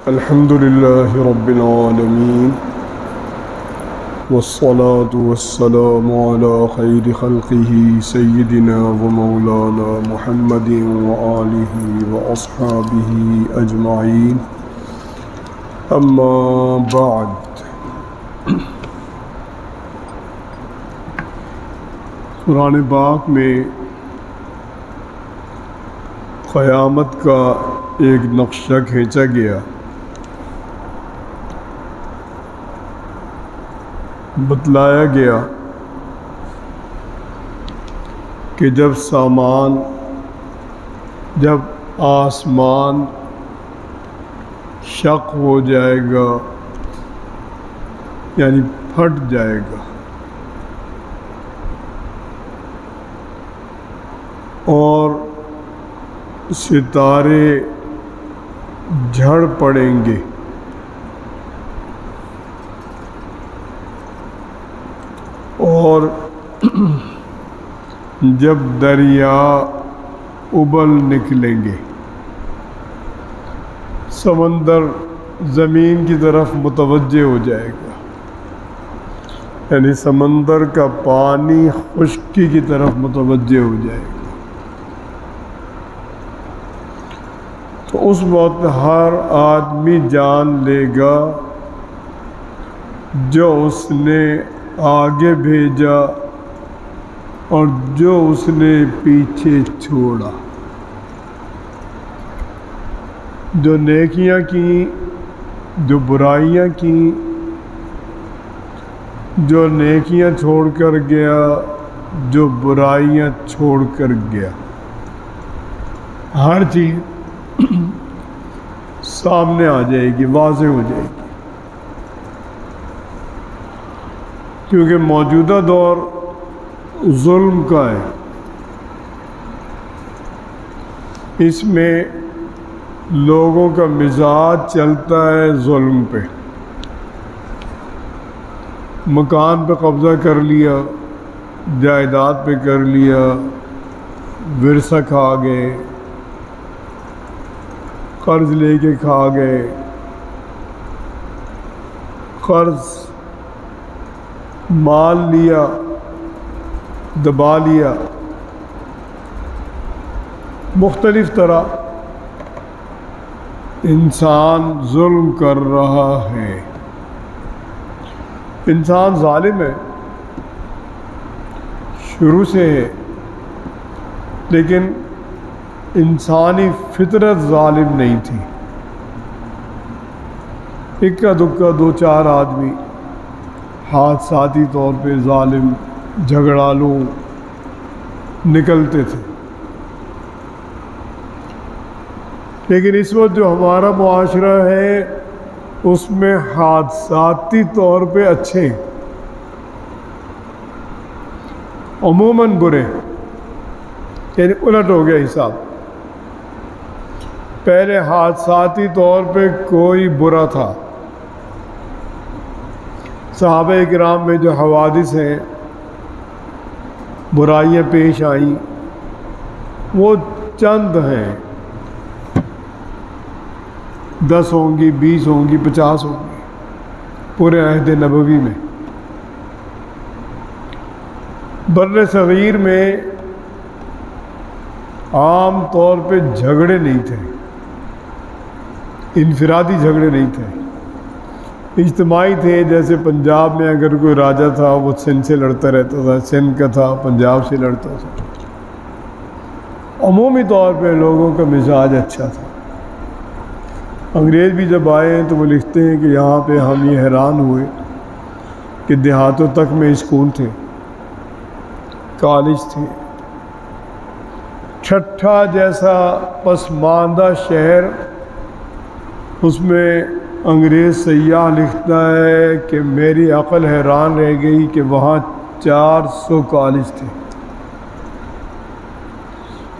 الحمد لله رب العالمين والصلاة والسلام على خير خلقه سيدنا ومولانا محمد وآله وأصحابه أجمعين أما بعد۔ قرآن پاک میں قیامت کا ایک نقشہ کھینچا گیا، بتلایا گیا کہ جب آسمان شق ہو جائے گا یعنی پھٹ جائے گا اور ستارے جھڑ پڑیں گے اور جب دریا ابل نکلیں گے، سمندر زمین کی طرف متوجہ ہو جائے گا، یعنی سمندر کا پانی خشکی کی طرف متوجہ ہو جائے گا۔ تو اس وقت ہر آدمی جان لے گا جو اس نے آگے بھیجا اور جو اس نے پیچھے چھوڑا، جو نیکیاں کی، جو برائیاں کی، جو نیکیاں چھوڑ کر گیا، جو برائیاں چھوڑ کر گیا، ہر چیز سامنے آ جائے گی، واضح ہو جائے گی۔ کیونکہ موجودہ دور ظلم کا ہے، اس میں لوگوں کا مزاج چلتا ہے ظلم پہ، مکان پہ قبضہ کر لیا، جائیداد پہ کر لیا، ورثہ کھا گئے، قرض لے کے کھا گئے، قرض مال لیا، دبا لیا، مختلف طرح انسان ظلم کر رہا ہے۔ انسان ظالم ہے، شروع سے ہے، لیکن انسانی فطرت ظالم نہیں تھی۔ اکا دکا دو چار آدمی حادثاتی طور پہ ظالم جھگڑالو نکلتے تھے، لیکن اس وقت جو ہمارا معاشرہ ہے اس میں حادثاتی طور پہ اچھے عموماً برے، یعنی الٹ ہو گیا حساب۔ پہلے حادثاتی طور پہ کوئی برا تھا، صحابہ کرام میں جو حوادث ہیں، برائیاں پیش آئیں، وہ چند ہیں، 10 ہوں گی، 20 ہوں گی، 50 ہوں گی پورے عہد نبوی میں۔ بر صغیر میں عام طور پہ جھگڑے نہیں تھے، انفرادی جھگڑے نہیں تھے، اجتماعی تھے۔ جیسے پنجاب میں اگر کوئی راجہ تھا وہ سندھ سے لڑتا رہتا تھا، سندھ کا تھا پنجاب سے لڑتا تھا، عمومی طور پہ لوگوں کا مزاج اچھا تھا۔ انگریز بھی جب آئے ہیں تو وہ لکھتے ہیں کہ یہاں پہ ہم یہ حیران ہوئے کہ دیہاتوں تک میں اسکول تھے، کالج تھے، ٹھٹھا جیسا پسماندہ شہر، اس میں انگریز سیاح لکھتا ہے کہ میری عقل حیران رہ گئی کہ وہاں 400 کالج تھے،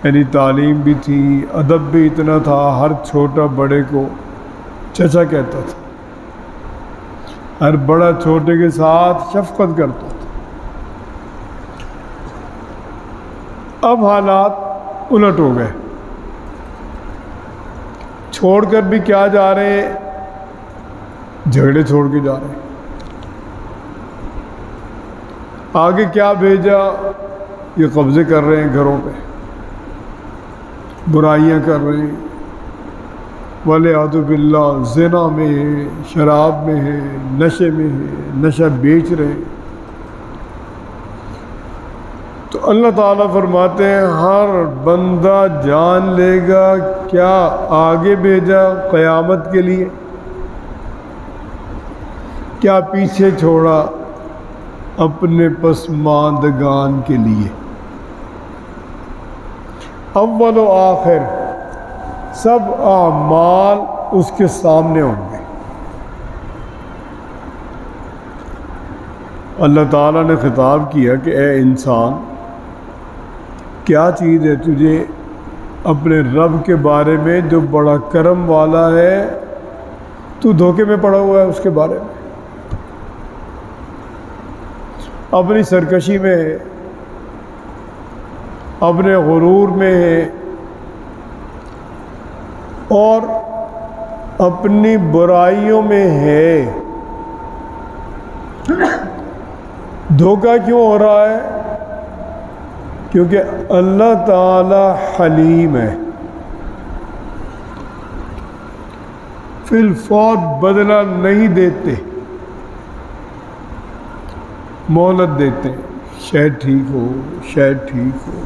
یعنی تعلیم بھی تھی، ادب بھی اتنا تھا، ہر چھوٹا بڑے کو چچا کہتا تھا، ہر بڑا چھوٹے کے ساتھ شفقت کرتا تھا۔ اب حالات الٹ ہو گئے، چھوڑ کر بھی کیا جا رہے ہیں، جھگڑے چھوڑ کے جا رہے ہیں۔ آگے کیا بھیجا؟ یہ قبضے کر رہے ہیں گھروں پہ، برائیاں کر رہے ہیں، وَلِعَیاذُ بِاللَّہ زنا میں ہے، شراب میں ہے، نشے میں ہے، نشہ بیچ رہے ہیں۔ تو اللہ تعالیٰ فرماتے ہیں ہر بندہ جان لے گا کیا آگے بھیجا قیامت کے لیے، کیا پیچھے چھوڑا اپنے پسماندگان کے لیے۔ اول و آخر سب اعمال اس کے سامنے ہوں گے۔ اللہ تعالیٰ نے خطاب کیا کہ اے انسان، کیا چیز ہے تجھے اپنے رب کے بارے میں جو بڑا کرم والا ہے، تو دھوکے میں پڑا ہوا ہے اس کے بارے میں، اپنی سرکشی میں ہے، اپنے غرور میں ہے، اور اپنی برائیوں میں ہے۔ دھوکہ کیوں ہو رہا ہے؟ کیونکہ اللہ تعالی حلیم ہے، فی الفور بدلہ نہیں دیتے، مہلت دیتے ہیں، شاید ٹھیک ہو، شاید ٹھیک ہو۔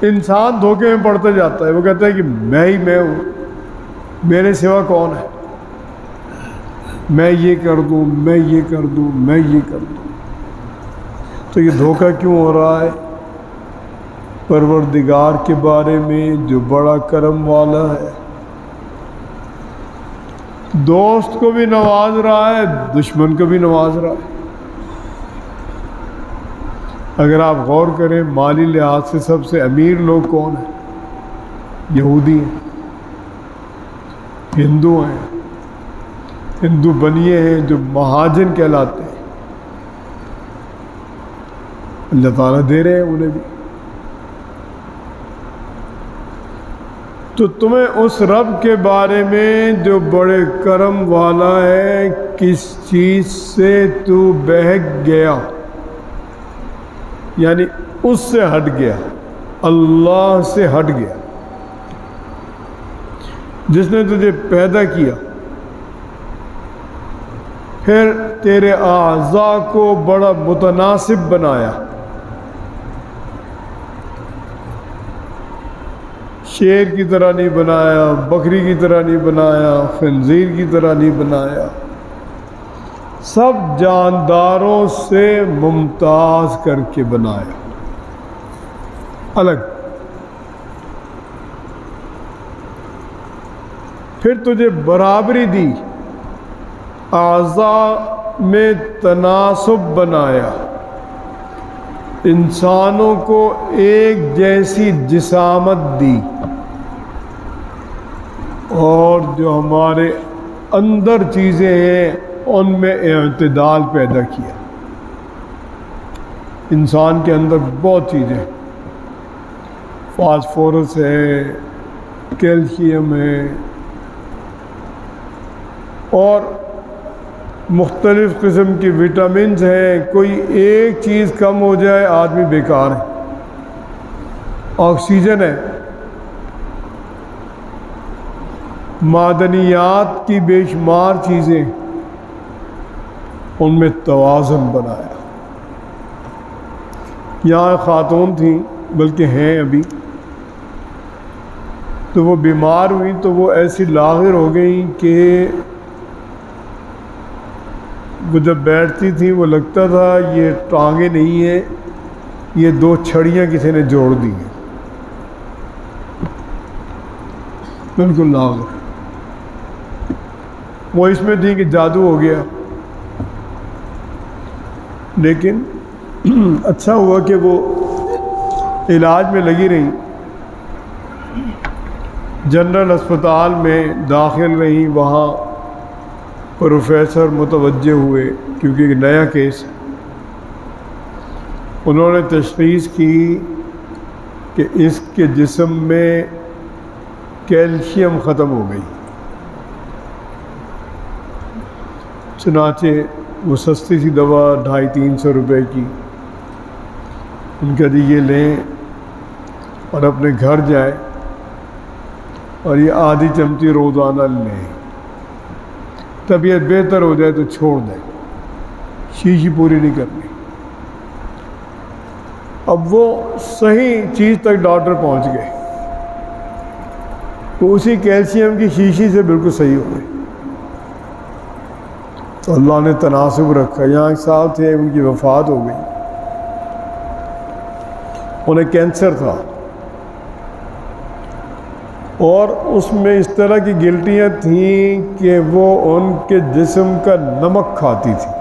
انسان دھوکے میں پڑتا جاتا ہے، وہ کہتا ہے کہ میں ہی میں ہوں، میرے سوا کون ہے، میں یہ کر دوں، میں یہ کر دوں، میں یہ کر دوں۔ تو یہ دھوکہ کیوں ہو رہا ہے؟ پروردگار کے بارے میں جو بڑا کرم والا ہے، دوست کو بھی نواز رہا ہے، دشمن کو بھی نواز رہا ہے۔ اگر آپ غور کریں مالی لحاظ سے سب سے امیر لوگ کون ہیں؟ یہودی ہیں، ہندو ہیں، ہندو بنیے ہیں جو مہاجن کہلاتے ہیں۔ اللہ تعالیٰ دے رہے ہیں انہیں بھی۔ تو تمہیں اس رب کے بارے میں جو بڑے کرم والا ہے، کس چیز سے تو بہک گیا، یعنی اس سے ہٹ گیا، اللہ سے ہٹ گیا، جس نے تجھے پیدا کیا، پھر تیرے اعضاء کو بڑا متناسب بنایا، شیر کی طرح نہیں بنایا، بکری کی طرح نہیں بنایا، خنزیر کی طرح نہیں بنایا، سب جانداروں سے ممتاز کر کے بنایا، الگ۔ پھر تجھے برابری دی، اعضاء میں تناسب بنایا، انسانوں کو ایک جیسی جسامت دی، اور جو ہمارے اندر چیزیں ہیں ان میں اعتدال پیدا کیا۔ انسان کے اندر بہت چیزیں ہیں، فاسفورس ہے، کیلشیم ہے، اور مختلف قسم کی وٹامنز ہیں۔ کوئی ایک چیز کم ہو جائے آدمی بیکار ہے۔ آکسیجن ہے، معدنیات کی بے شمار چیزیں، ان میں توازن بنایا۔ یہاں خاتون تھیں، بلکہ ہیں ابھی، تو وہ بیمار ہوئیں تو وہ ایسی لاغر ہو گئیں کہ وہ جب بیٹھتی تھیں وہ لگتا تھا یہ ٹانگیں نہیں ہیں، یہ دو چھڑیاں کسی نے جوڑ دی ہیں، بالکل لاغر۔ وہ اس میں تھی کہ جادو ہو گیا، لیکن اچھا ہوا کہ وہ علاج میں لگی رہیں، جنرل اسپتال میں داخل رہیں۔ وہاں پروفیسر متوجہ ہوئے کیونکہ ایک نیا کیس ہے، انہوں نے تشخیص کی کہ اس کے جسم میں کیلشیم ختم ہو گئی۔ چنانچہ وہ سستی سی دوا 250-300 روپے کی، ان کا یہ لیں اور اپنے گھر جائیں اور یہ آدھی چمچی روزانہ لیں، طبیعت بہتر ہو جائے تو چھوڑ دیں، شیشی پوری نہیں کرنی۔ اب وہ صحیح چیز تک ڈاکٹر پہنچ گئے، وہ اسی کیلشیم کی شیشی سے بالکل صحیح ہو گئی۔ تو اللہ نے تناسب رکھا۔ یہاں ایک صاحب تھے، ان کی وفات ہو گئی، انہیں کینسر تھا، اور اس میں اس طرح کی گلٹیاں تھیں کہ وہ ان کے جسم کا نمک کھاتی تھی،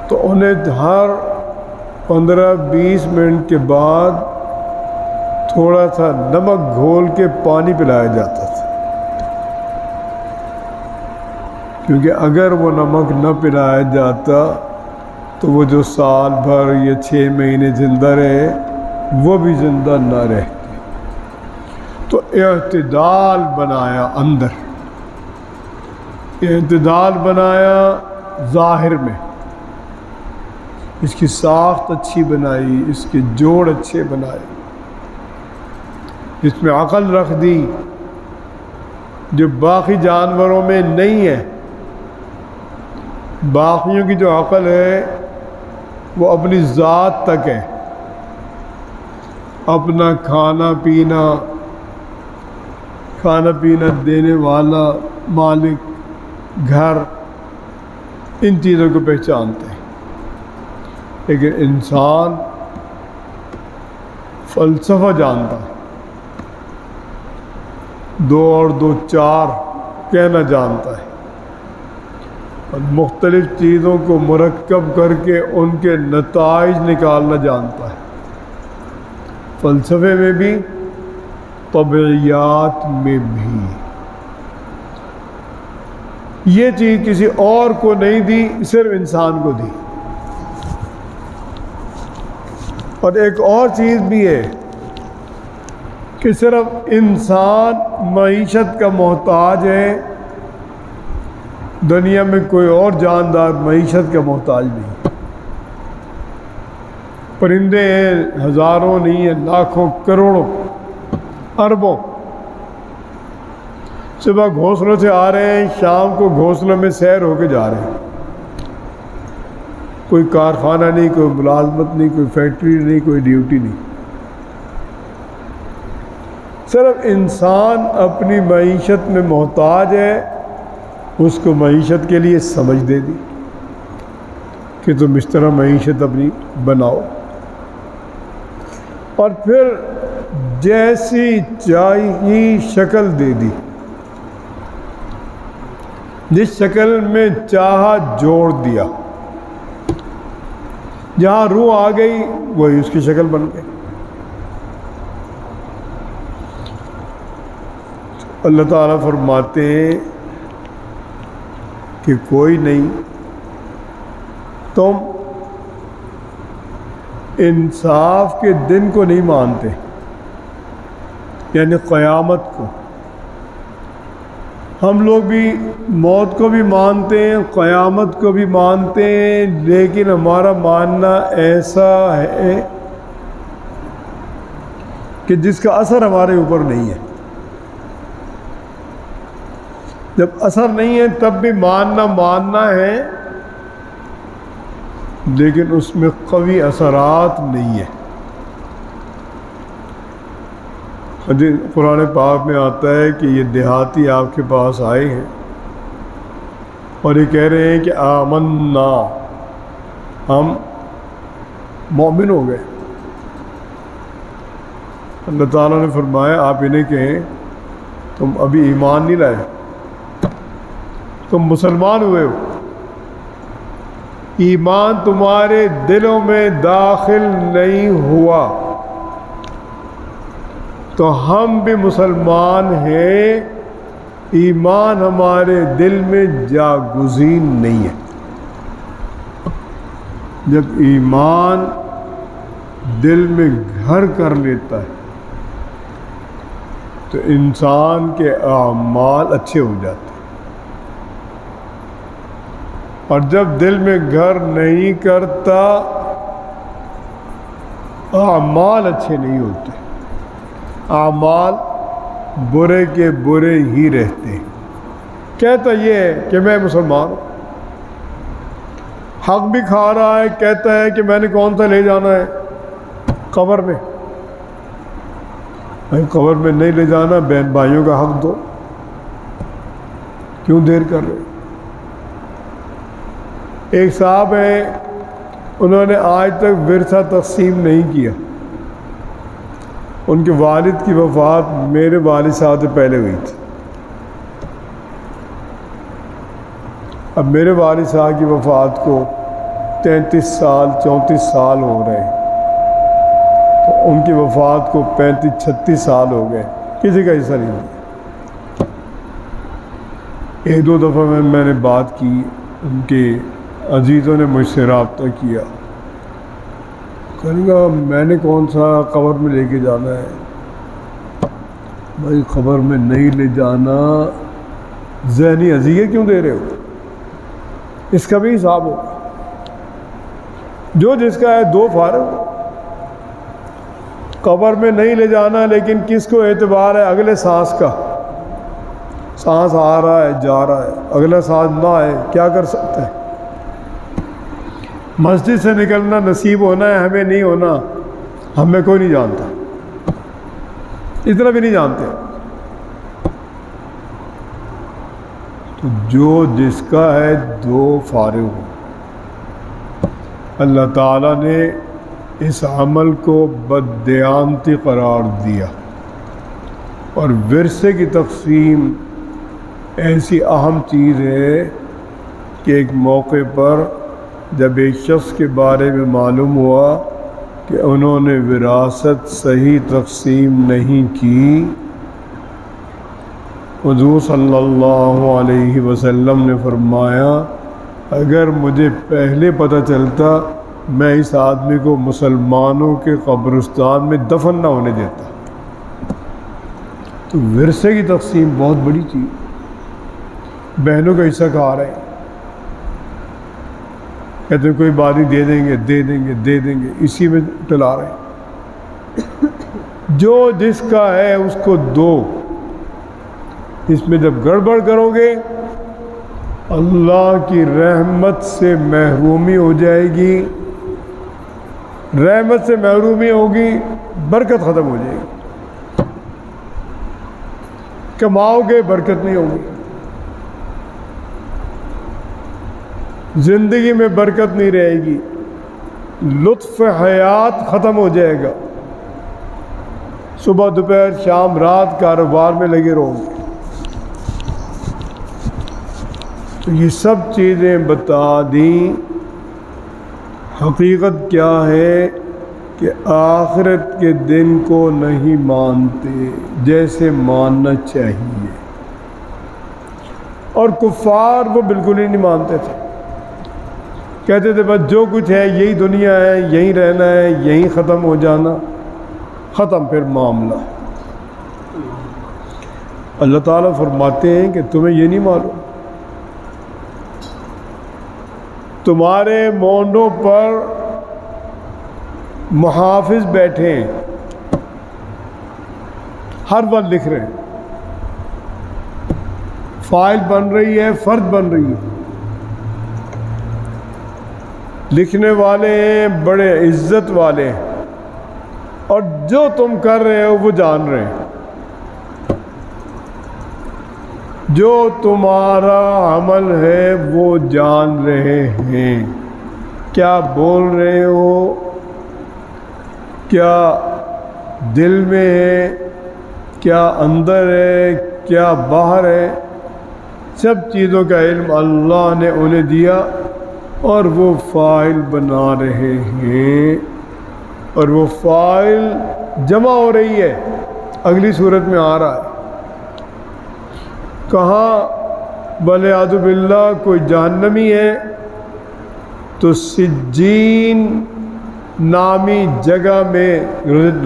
تو انہیں ہر 15-20 منٹ کے بعد تھوڑا سا نمک گھول کے پانی پلایا جاتا تھا، کیونکہ اگر وہ نمک نہ پلایا جاتا تو وہ جو سال بھر یا 6 مہینے زندہ رہے وہ بھی زندہ نہ رہتے۔ تو اعتدال بنایا، اندر اعتدال بنایا، ظاہر میں اس کی ساخت اچھی بنائی، اس کے جوڑ اچھے بنائے، اس میں عقل رکھ دی جو باقی جانوروں میں نہیں ہے۔ باقیوں کی جو عقل ہے وہ اپنی ذات تک ہے، اپنا کھانا پینا دینے والا، مالک، گھر، ان چیزوں کو پہچانتے ہیں۔ لیکن انسان فلسفہ جانتا ہے، 2 اور 2 4 کہنا جانتا ہے، اور مختلف چیزوں کو مرکب کر کے ان کے نتائج نکالنا جانتا ہے، فلسفے میں بھی، طبعیات میں بھی۔ یہ چیز کسی اور کو نہیں دی، صرف انسان کو دی۔ اور ایک اور چیز بھی ہے کہ صرف انسان معیشت کا محتاج ہے، دنیا میں کوئی اور جاندار معیشت کا محتاج نہیں۔ پرندے ہیں، ہزاروں نہیں ہیں، لاکھوں، کروڑوں، اربوں، صبح گھونسلوں سے آ رہے ہیں، شام کو گھونسلوں میں سیر ہو کے جا رہے ہیں۔ کوئی کارخانہ نہیں، کوئی ملازمت نہیں، کوئی فیکٹری نہیں، کوئی ڈیوٹی نہیں۔ صرف انسان اپنی معیشت میں محتاج ہے، اس کو معیشت کے لیے سمجھ دے دی کہ تم اس طرح معیشت اپنی بناؤ، اور پھر جیسی چاہیے شکل دے دی، جس شکل میں چاہا جوڑ دیا، جہاں روح آ گئی وہی اس کی شکل بن گئی۔ اللہ تعالیٰ فرماتے ہیں کہ کوئی نہیں، تم انصاف کے دن کو نہیں مانتے، یعنی قیامت کو۔ ہم لوگ بھی موت کو بھی مانتے ہیں، قیامت کو بھی مانتے ہیں، لیکن ہمارا ماننا ایسا ہے کہ جس کا اثر ہمارے اوپر نہیں ہے۔ جب اثر نہیں ہے تب بھی ماننا ہے، لیکن اس میں قوی اثرات نہیں ہے۔ قرآن پاک میں آتا ہے کہ یہ دیہاتی آپ کے پاس آئے ہیں اور یہ کہہ رہے ہیں کہ آمنا، ہم مومن ہو گئے۔ اللہ تعالیٰ نے فرمایا آپ انہیں کہیں تم ابھی ایمان نہیں لائے، تم مسلمان ہوئے ہو، ایمان تمہارے دلوں میں داخل نہیں ہوا، تو ہم بھی مسلمان ہیں، ایمان ہمارے دل میں جاگزین نہیں ہے۔ جب ایمان دل میں گھر کر لیتا ہے تو انسان کے اعمال اچھے ہو جاتے ہیں، اور جب دل میں گھر نہیں کرتا اعمال اچھے نہیں ہوتے، اعمال برے کے برے ہی رہتے ہیں۔ کہتا یہ ہے کہ میں مسلمان ہوں، حق بھی کھا رہا ہے، کہتا ہے کہ میں نے کون سا لے جانا ہے قبر میں؟ بھائی قبر میں نہیں لے جانا، بہن بھائیوں کا حق دو، کیوں دیر کر رہے؟ ایک صاحب ہیں، انہوں نے آج تک ورثہ تقسیم نہیں کیا۔ ان کے والد کی وفات میرے والد صاحب سے پہلے ہوئی تھی۔ اب میرے والد صاحب کی وفات کو 33 سال 34 سال ہو رہے ہیں، تو ان کی وفات کو 35-36 سال ہو گئے، کسی کا حصہ نہیں دیا۔ ایک دو دفعہ میں نے بات کی، ان کے عزیزوں نے مجھ سے رابطہ کیا، کہنے گا میں نے کون سا قبر میں لے کے جانا ہے؟ بھائی قبر میں نہیں لے جانا، ذہنی اذیت کیوں دے رہے ہو؟ اس کا بھی حساب ہوگا۔ جو جس کا ہے دو فارغ، قبر میں نہیں لے جانا، لیکن کس کو اعتبار ہے؟ اگلے سانس کا، سانس آ رہا ہے جا رہا ہے، اگلا سانس نہ آئے کیا کر سکتے ہیں؟ مسجد سے نکلنا نصیب ہونا ہے، ہمیں نہیں ہونا، ہمیں کوئی نہیں جانتا، اتنا بھی نہیں جانتے۔ تو جو جس کا ہے دو فارغ ہو۔ اللہ تعالیٰ نے اس عمل کو بددیانتی قرار دیا، اور ورثے کی تقسیم ایسی اہم چیز ہے کہ ایک موقع پر جب ایک شخص کے بارے میں معلوم ہوا کہ انہوں نے وراثت صحیح تقسیم نہیں کی، حضور صلی اللہ علیہ وسلم نے فرمایا اگر مجھے پہلے پتہ چلتا میں اس آدمی کو مسلمانوں کے قبرستان میں دفن نہ ہونے دیتا۔ تو ورثے کی تقسیم بہت بڑی چیز، بہنوں کا حصہ کھا رہے ہیں، کہتے ہیں کوئی بات نہیں، دے دیں گے دے دیں گے دے دیں گے، اسی میں ٹلا رہے ہیں۔ جو جس کا ہے اس کو دو، اس میں جب گڑبڑ کرو گے اللہ کی رحمت سے محرومی ہو جائے گی، رحمت سے محرومی ہوگی، برکت ختم ہو جائے گی، کماؤ گے برکت نہیں ہوگی، زندگی میں برکت نہیں رہے گی، لطف حیات ختم ہو جائے گا، صبح دوپہر شام رات کاروبار میں لگے رہو گے۔ تو یہ سب چیزیں بتا دیں، حقیقت کیا ہے کہ آخرت کے دن کو نہیں مانتے جیسے ماننا چاہیے، اور کفار وہ بالکل ہی نہیں مانتے تھے، کہتے تھے بس جو کچھ ہے یہی دنیا ہے، یہیں رہنا ہے، یہیں ختم ہو جانا، ختم پھر معاملہ۔ اللہ تعالیٰ فرماتے ہیں کہ تمہیں یہ نہیں معلوم، تمہارے مونڈوں پر محافظ بیٹھے ہیں، ہر وقت لکھ رہے ہیں، فائل بن رہی ہے، فرد بن رہی ہے، لکھنے والے ہیں، بڑے عزت والے ہیں، اور جو تم کر رہے ہو وہ جان رہے ہیں، جو تمہارا عمل ہے وہ جان رہے ہیں، کیا بول رہے ہو، کیا دل میں ہے، کیا اندر ہے، کیا باہر ہے، سب چیزوں کا علم اللہ نے انہیں دیا، اور وہ فائل بنا رہے ہیں، اور وہ فائل جمع ہو رہی ہے، اگلی صورت میں آ رہا ہے۔ کہاں وَالْعِيَاذُ بِاللَّہ کوئی جہنمی ہے تو سجین نامی جگہ میں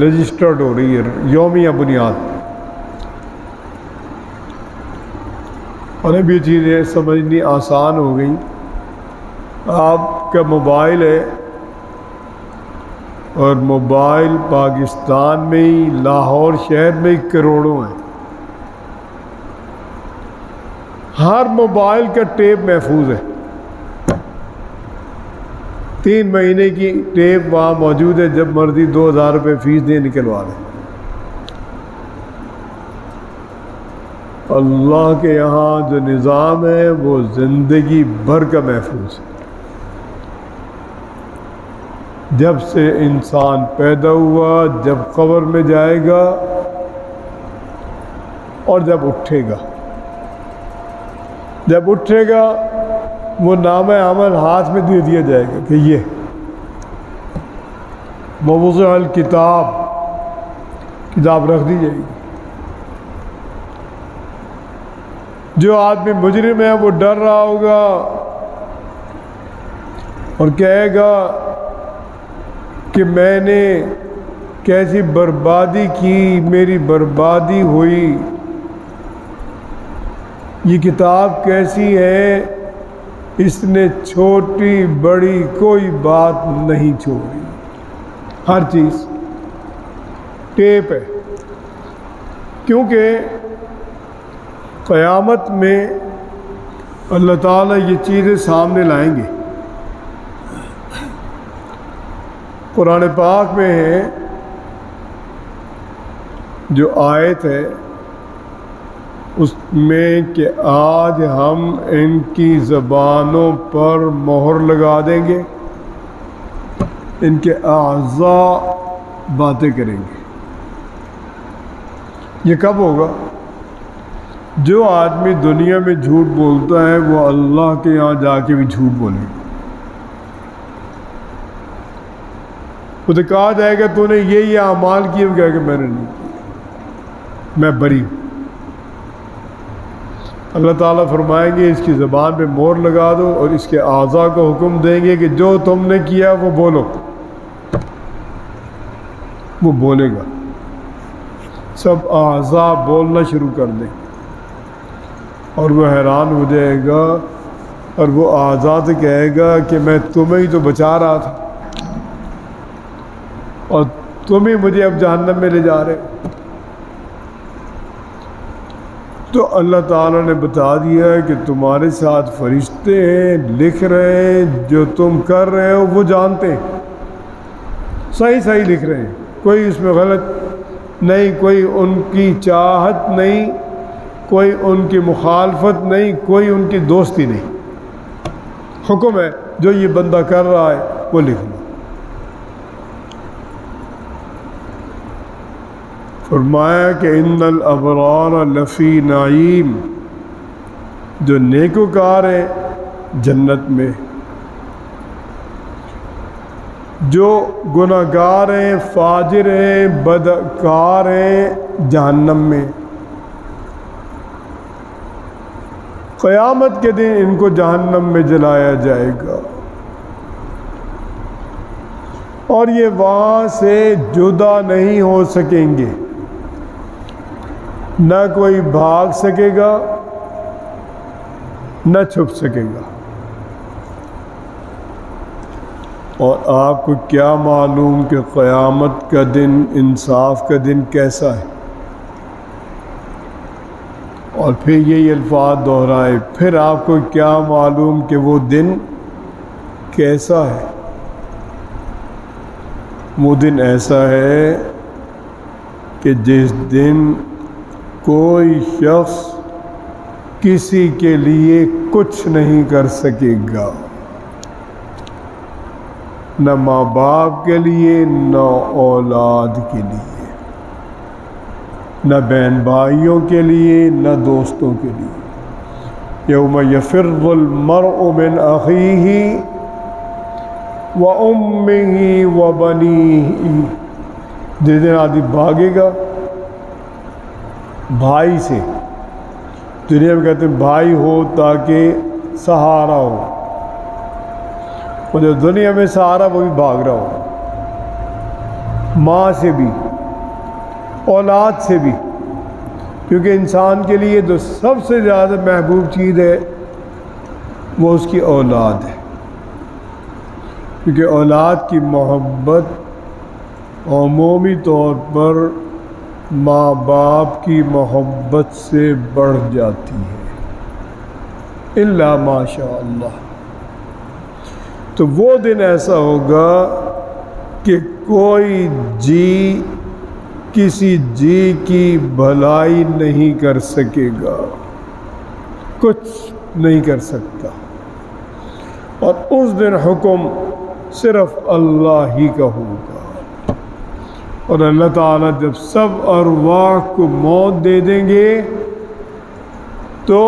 رجسٹرڈ ہو رہی ہے، یومیہ بنیاد، اور اب یہ چیزیں سمجھنی آسان ہو گئیں. آپ کا موبائل ہے اور موبائل پاکستان میں ہی لاہور شہر میں ہی کروڑوں ہیں. ہر موبائل کا ٹیپ محفوظ ہے. 3 مہینے کی ٹیپ وہاں موجود ہے، جب مرضی 2000 روپے فیس دیں نکلوا لیں. اللہ کے یہاں جو نظام ہے وہ زندگی بھر کا محفوظ ہے. جب سے انسان پیدا ہوا، جب قبر میں جائے گا اور جب اٹھے گا. جب اٹھے گا وہ نامہ عمل ہاتھ میں دے دیا جائے گا کہ یہ موضوع الکتاب، کتاب رکھ دی جائے گی. جو آدمی مجرم ہے وہ ڈر رہا ہوگا اور کہے گا کہ میں نے کیسی بربادی کی، میری بربادی ہوئی. یہ کتاب کیسی ہے، اس نے چھوٹی بڑی کوئی بات نہیں چھوڑی. ہر چیز ٹیپ ہے. کیونکہ قیامت میں اللہ تعالیٰ یہ چیزیں سامنے لائیں گے. قرآن پاک میں ہے جو آیت ہے اس میں کہ آج ہم ان کی زبانوں پر مہر لگا دیں گے، ان کے اعضاء باتیں کریں گے. یہ کب ہوگا؟ جو آدمی دنیا میں جھوٹ بولتا ہے وہ اللہ کے یہاں جا کے بھی جھوٹ بولے گا. وہ تو کہا جائے گا تو نے یہ اعمال کیے، وہ کہے کہ میں نے نہیں کیا، میں بری ہوں. اللہ تعالیٰ فرمائیں گے اس کی زبان پہ مہر لگا دو اور اس کے اعضاء کو حکم دیں گے کہ جو تم نے کیا وہ بولو. وہ بولے گا، سب اعضاء بولنا شروع کر دیں اور وہ حیران ہو جائے گا اور وہ اعضاء سے کہے گا کہ میں تمہیں ہی تو بچا رہا تھا اور تم ہی مجھے اب جہنم میں لے جا رہے ہو. تو اللہ تعالیٰ نے بتا دیا ہے کہ تمہارے ساتھ فرشتے ہیں، لکھ رہے ہیں، جو تم کر رہے ہو وہ جانتے ہیں، صحیح صحیح لکھ رہے ہیں، کوئی اس میں غلط نہیں، کوئی ان کی چاہت نہیں، کوئی ان کی مخالفت نہیں، کوئی ان کی دوستی نہیں. حکم ہے جو یہ بندہ کر رہا ہے وہ لکھ لو. فرمایا کہ ان الابرار لفی نعیم، جو نیکوکار ہیں جنت میں، جو گناہگار ہیں، فاجر ہیں، بدکار ہیں جہنم میں. قیامت کے دن ان کو جہنم میں جلایا جائے گا اور یہ وہاں سے جدا نہیں ہو سکیں گے. نہ کوئی بھاگ سکے گا نہ چھپ سکے گا. اور آپ کو کیا معلوم کہ قیامت کا دن، انصاف کا دن کیسا ہے؟ اور پھر یہی الفاظ دہرائے، پھر آپ کو کیا معلوم کہ وہ دن کیسا ہے؟ وہ دن ایسا ہے کہ جس دن کوئی شخص کسی کے لیے کچھ نہیں کر سکے گا، نہ ماں باپ کے لیے، نہ اولاد کے لیے، نہ بہن بھائیوں کے لیے، نہ دوستوں کے لیے. یوم یفر المرء من اخیہ وَأُمِّهِ وَبَنِيهِ، جس دن آدمی بھاگے گا بھائی سے. دنیا میں کہتے ہیں بھائی ہو تاکہ سہارا ہو، اور جو دنیا میں سہارا وہ بھی بھاگ رہا ہو. ماں سے بھی، اولاد سے بھی، کیونکہ انسان کے لیے جو سب سے زیادہ محبوب چیز ہے وہ اس کی اولاد ہے، کیونکہ اولاد کی محبت عمومی طور پر ماں باپ کی محبت سے بڑھ جاتی ہے، الا ماشاء اللہ۔ تو وہ دن ایسا ہوگا کہ کوئی جی کسی جی کی بھلائی نہیں کر سکے گا، کچھ نہیں کر سکتا، اور اس دن حکم صرف اللہ ہی کا ہوگا۔ اور اللہ تعالیٰ جب سب ارواح کو موت دے دیں گے تو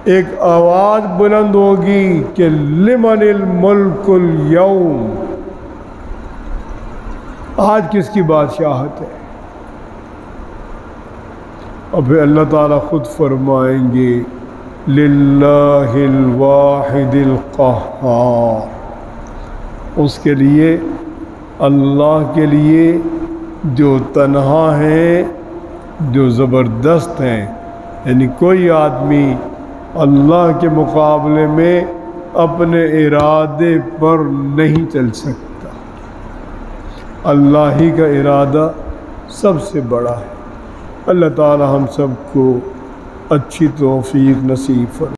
ایک آواز بلند ہوگی کہ لمن الملک اليوم، آج کس کی بادشاہت ہے؟ اور پھر اللہ تعالیٰ خود فرمائیں گے للہ الواحد القہار، اس کے لیے، اللہ کے لیے جو تنہا ہیں، جو زبردست ہیں، یعنی کوئی آدمی اللہ کے مقابلے میں اپنے ارادے پر نہیں چل سکتا، اللہ ہی کا ارادہ سب سے بڑا ہے۔ اللہ تعالی ہم سب کو اچھی توفیق نصیب فرمائے۔